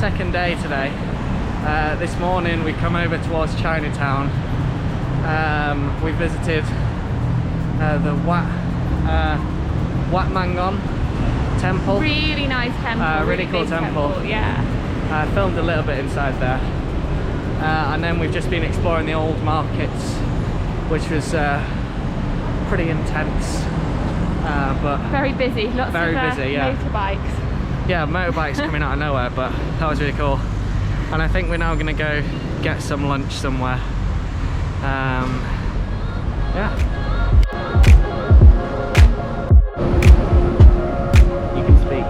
Second day today. This morning we come over towards Chinatown. We visited the Wat Mangkon temple. Really nice temple. Really cool temple. Yeah. Filmed a little bit inside there. And then we've just been exploring the old markets, which was pretty intense. But very busy. Lots very of busy, yeah. motorbikes. Yeah, motorbikes coming out of nowhere, but that was really cool. And I think we're now going to go get some lunch somewhere. Yeah. You can speak.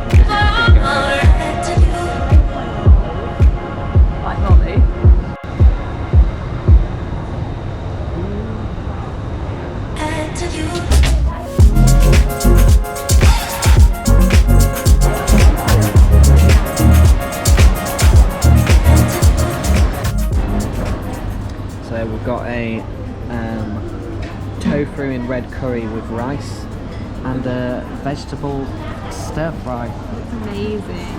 Like Molly. So we've got a tofu in red curry with rice and a vegetable stir fry. It's amazing.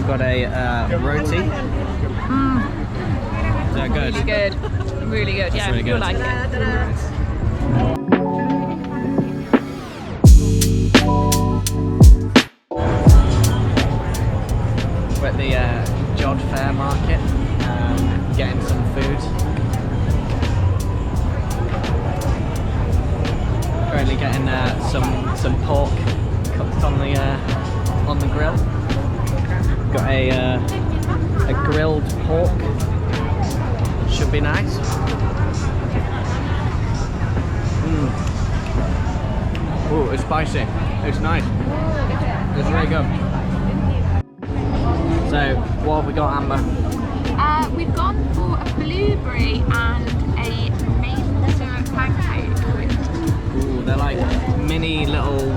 Got a roti. Is that good? Really good. Really good. Yeah, really you'll good. like it. We're at the Jodd Fairs Market, getting some food. Currently getting some pork cooked on the grill. Got a grilled pork. Should be nice. Ooh, it's spicy. It's nice. It's really good. So, what have we got, Amber? We've gone for a blueberry and a maple syrup pancake. Ooh, they're like mini little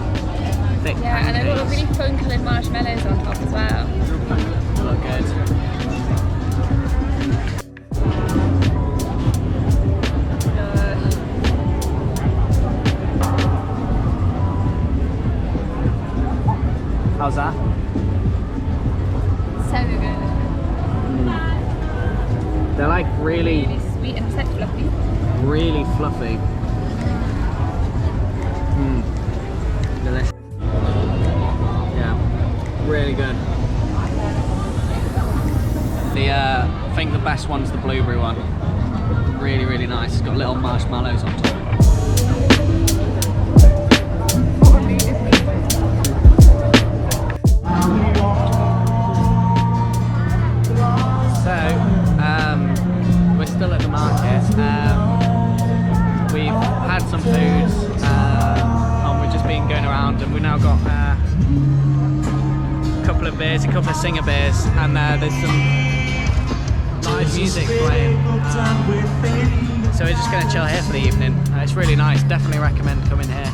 thick Yeah, pancakes. and they've got really fun coloured marshmallows on top as well. Look good. How's that? So good. They're like really Sweet and so fluffy. really fluffy. Delicious. Really good. I think the best one's the blueberry one. Really, really nice. It's got little marshmallows on top. So, we're still at the market. We've had some food, and we've just been going around, and we've now got a couple of beers, a couple of singer beers, and there's some live music playing. So we're just going to chill here for the evening. It's really nice. Definitely recommend coming here.